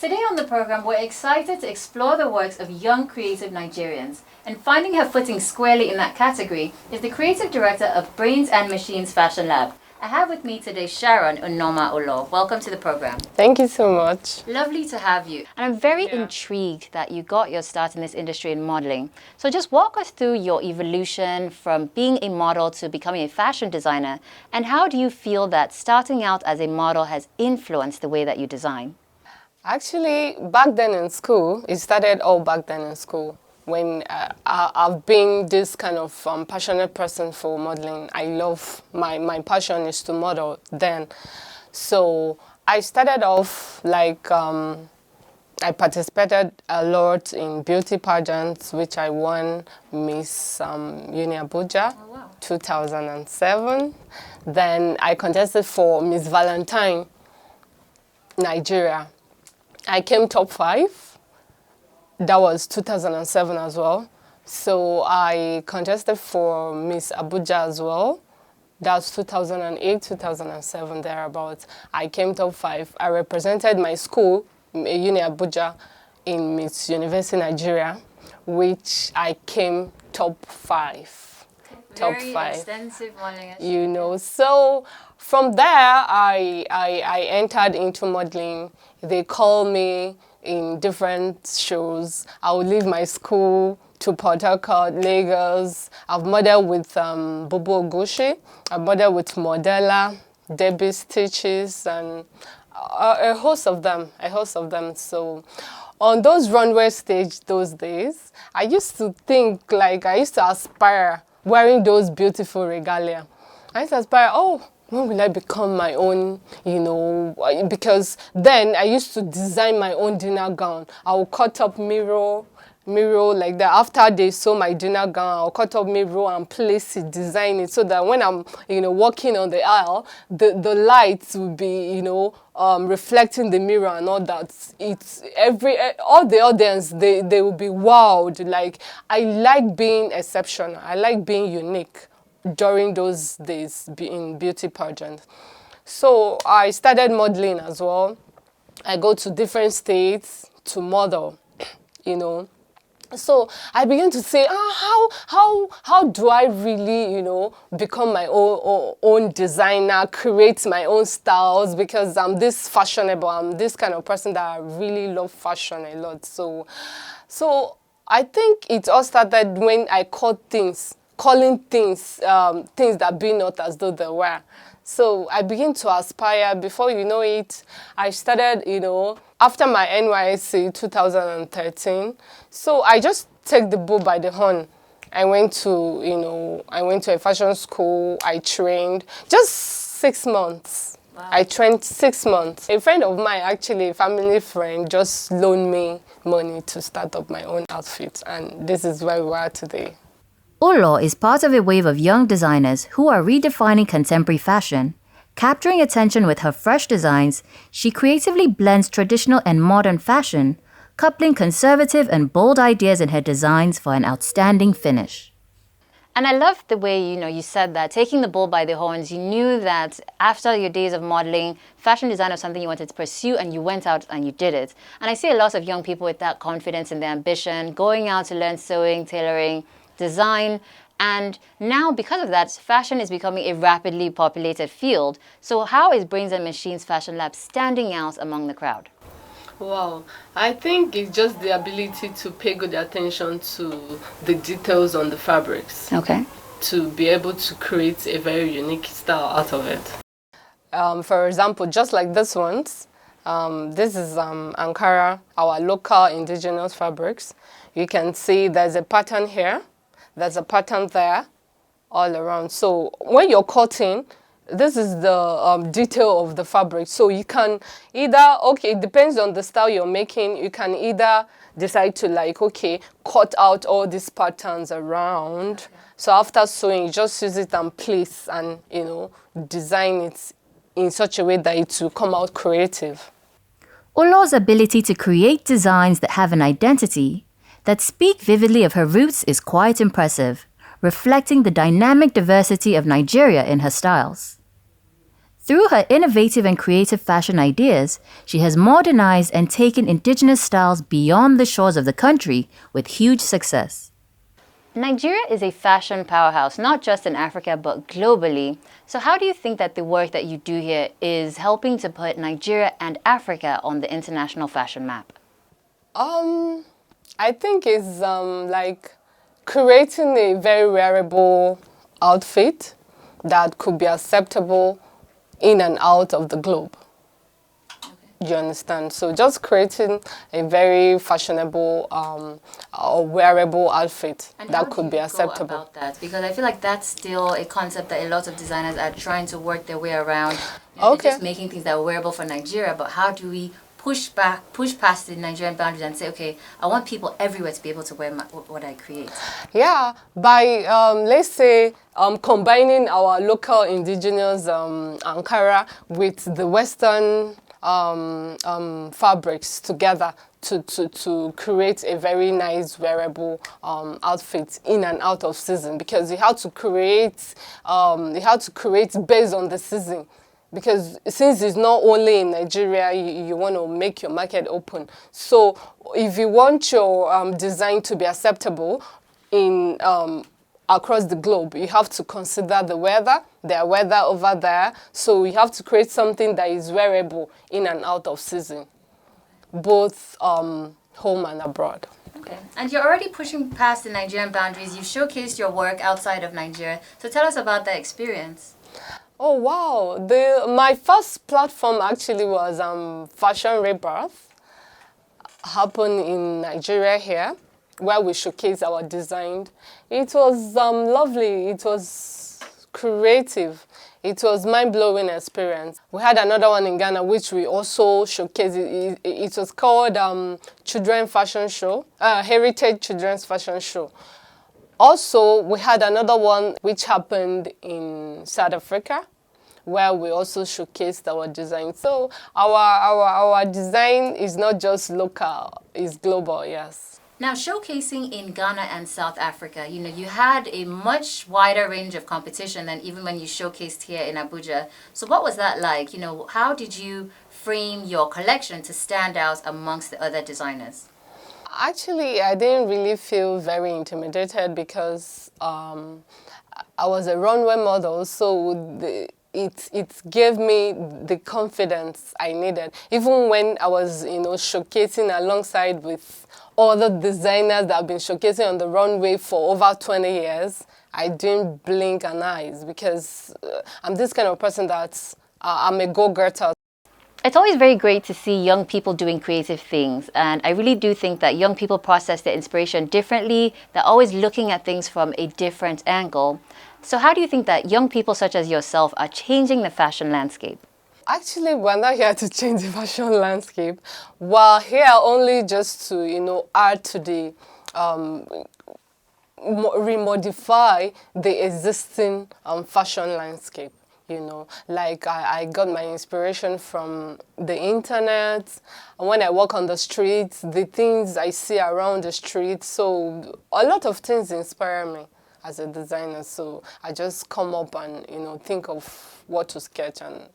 Today on the program, we're excited to explore the works of young creative Nigerians. And finding her footing squarely in that category is the creative director of Brains and Machines Fashion Lab. I have with me today Sharon Unoma Olo. Welcome to the program. Thank you so much. Lovely to have you. And I'm very intrigued that you got your start in this industry in modeling. So just walk us through your evolution from being a model to becoming a fashion designer. And how do you feel that starting out as a model has influenced the way that you design? Actually, back then in school, it started all back then in school. When I've been this kind of passionate person for modeling. I love, my passion is to model then. So I started off like, I participated a lot in beauty pageants, which I won Miss Uni Abuja, 2007. Then I contested for Miss Valentine, Nigeria. I came top 5. That was 2007 as well. So I contested for Miss Abuja as well. That's 2008, 2007, thereabouts. I came top 5. I represented my school, Uni Abuja, in Miss University Nigeria, which I came top 5. Very extensive modeling. You know, so from there I entered into modeling. They call me in different shows. I would leave my school to Port Harcourt, Lagos. I've modeled with Bobo Ogushi. I've modeled with Modella, Debbie Stitches, and a host of them. So on those runway stage those days, I used to think, like, I used to aspire wearing those beautiful regalia. I used to aspire, oh, when will I become my own, you know, because then I used to design my own dinner gown. I would cut up mirror like that. After they sew my dinner gown, I'll cut up mirror and place it, design it, so that when I'm, you know, walking on the aisle, the lights will be, you know, reflecting the mirror and all that. It's all the audience, they will be wowed. Like, I like being exceptional. I like being unique during those days in beauty pageant. So I started modeling as well. I go to different states to model, you know. So I began to say, how do I really, you know, become my own designer, create my own styles, because I'm this fashionable. I'm this kind of person that I really love fashion a lot. So I think it all started when I calling things that be not as though they were. So I began to aspire. Before you know it, I started, you know, after my NYSC 2013. So I just take the bull by the horn. I went to a fashion school. I trained just 6 months. Wow. I trained 6 months. A friend of mine, actually a family friend, just loaned me money to start up my own outfit. And this is where we are today. Olo is part of a wave of young designers who are redefining contemporary fashion. Capturing attention with her fresh designs, she creatively blends traditional and modern fashion, coupling conservative and bold ideas in her designs for an outstanding finish. And I love the way, you know, you said that, taking the bull by the horns, you knew that after your days of modeling, fashion design was something you wanted to pursue, and you went out and you did it. And I see a lot of young people with that confidence and their ambition, going out to learn sewing, tailoring, design, and now because of that, fashion is becoming a rapidly populated field. So how is Brains and Machines Fashion Lab standing out among the crowd? Wow, I think it's just the ability to pay good attention to the details on the fabrics. Okay. To be able to create a very unique style out of it. For example, just like this ones, this is Ankara, our local indigenous fabrics. You can see there's a pattern here. There's a pattern there, all around. So when you're cutting, this is the detail of the fabric. So you can either, okay, it depends on the style you're making. You can either decide to, like, okay, cut out all these patterns around. Okay. So after sewing, you just use it and place and, you know, design it in such a way that it will come out creative. Olo's ability to create designs that have an identity, that speak vividly of her roots, is quite impressive, reflecting the dynamic diversity of Nigeria in her styles. Through her innovative and creative fashion ideas, she has modernized and taken indigenous styles beyond the shores of the country with huge success. Nigeria is a fashion powerhouse, not just in Africa, but globally. So how do you think that the work that you do here is helping to put Nigeria and Africa on the international fashion map? I think it's like creating a very wearable outfit that could be acceptable in and out of the globe. You understand? So just creating a very fashionable or wearable outfit that could be acceptable. About that? Because I feel like that's still a concept that a lot of designers are trying to work their way around. They're just making things that are wearable for Nigeria, but how do we push past the Nigerian boundaries and say, okay, I want people everywhere to be able to wear what I create? Yeah, by let's say combining our local indigenous Ankara with the Western fabrics together to create a very nice wearable outfit in and out of season, because you have to create based on the season, because since it's not only in Nigeria, you want to make your market open. So if you want your design to be acceptable in across the globe, you have to consider the weather, their weather over there. So you have to create something that is wearable in and out of season, both home and abroad. Okay. And you're already pushing past the Nigerian boundaries. You've showcased your work outside of Nigeria. So tell us about that experience. Oh, wow. My first platform actually was Fashion Rebirth, happened in Nigeria here, where we showcase our design. It was lovely. It was creative. It was mind-blowing experience. We had another one in Ghana, which we also showcased. It was called Children Fashion Show, Heritage Children's Fashion Show. Also, we had another one which happened in South Africa, where we also showcased our design. So our design is not just local, it's global, yes. Now, showcasing in Ghana and South Africa, you had a much wider range of competition than even when you showcased here in Abuja. So what was that like? How did you frame your collection to stand out amongst the other designers? Actually, I didn't really feel very intimidated because I was a runway model, so it gave me the confidence I needed. Even when I was, showcasing alongside with other designers that have been showcasing on the runway for over 20 years, I didn't blink an eye because I'm this kind of person that I'm a go-getter. It's always very great to see young people doing creative things, and I really do think that young people process their inspiration differently. They're always looking at things from a different angle. So how do you think that young people such as yourself are changing the fashion landscape? Actually, we're not here to change the fashion landscape. We're here only just to, add to the, remodify the existing fashion landscape. Like I got my inspiration from the internet. And when I walk on the streets, the things I see around the street. So a lot of things inspire me as a designer. So I just come up and, think of what to sketch, and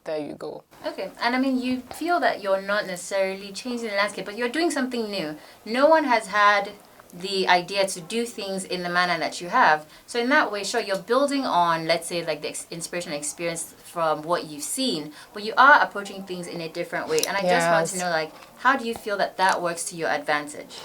there you go. Okay, and I mean, you feel that you're not necessarily changing the landscape, but you're doing something new. No one has had the idea to do things in the manner that you have. So in that way, sure, you're building on, let's say, like the inspiration and experience from what you've seen, but you are approaching things in a different way. And I just want to know, how do you feel that works to your advantage?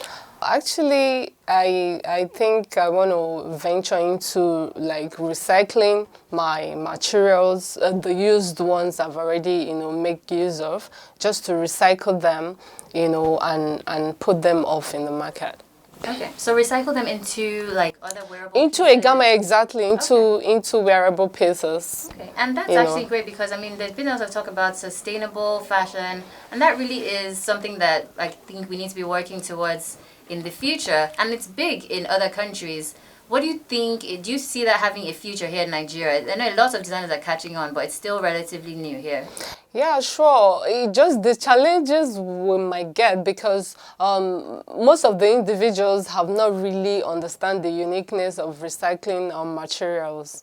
Actually, I think I want to venture into recycling my materials, the used ones I've already make use of, just to recycle them, and put them off in the market. Okay, so recycle them into other wearable into pieces? A gamma, exactly, into wearable pieces. Okay, and that's actually great because there's been a lot of talk about sustainable fashion, and that really is something that I think we need to be working towards in the future, and it's big in other countries. What do you think? Do you see that having a future here in Nigeria? I know lots of designers are catching on, but it's still relatively new here. Yeah, sure. It just the challenges we might get because most of the individuals have not really understand the uniqueness of recycling materials,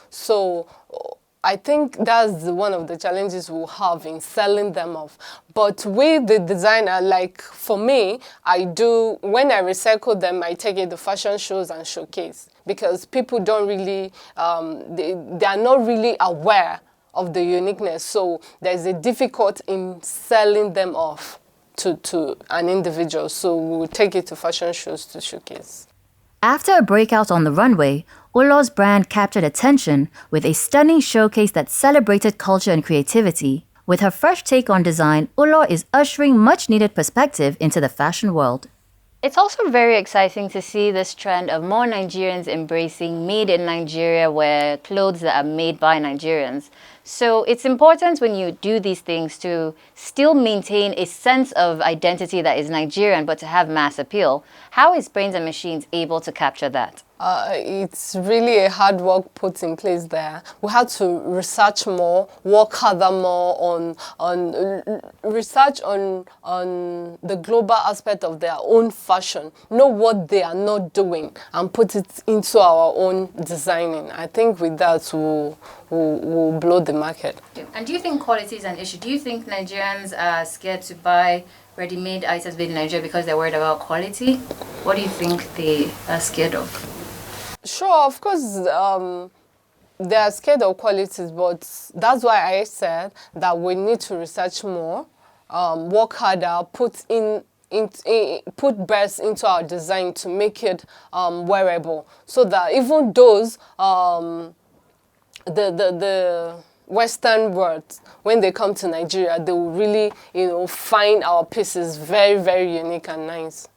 So I think that's one of the challenges we'll have in selling them off. But with the designer, like for me, when I recycle them, I take it to fashion shows and showcase, because people don't really, they are not really aware of the uniqueness. So there's a difficult in selling them off to an individual. So we'll take it to fashion shows to showcase. After a breakout on the runway, Ulor's brand captured attention with a stunning showcase that celebrated culture and creativity. With her fresh take on design, Ulor is ushering much-needed perspective into the fashion world. It's also very exciting to see this trend of more Nigerians embracing made in Nigeria wear, clothes that are made by Nigerians. So it's important when you do these things to still maintain a sense of identity that is Nigerian, but to have mass appeal. How is Brains and Machines able to capture that? It's really a hard work put in place there. We had to research more, work harder more on research on the global aspect of their own fashion, know what they are not doing, and put it into our own designing. I think with that we'll blow the market. And do you think quality is an issue? Do you think Nigerians are scared to buy ready-made items made in Nigeria because they're worried about quality? What do you think they are scared of? Sure, of course, they are scared of qualities, but that's why I said that we need to research more, work harder, put best into our design to make it wearable, so that even those the Western world, when they come to Nigeria, they will really find our pieces very, very unique and nice.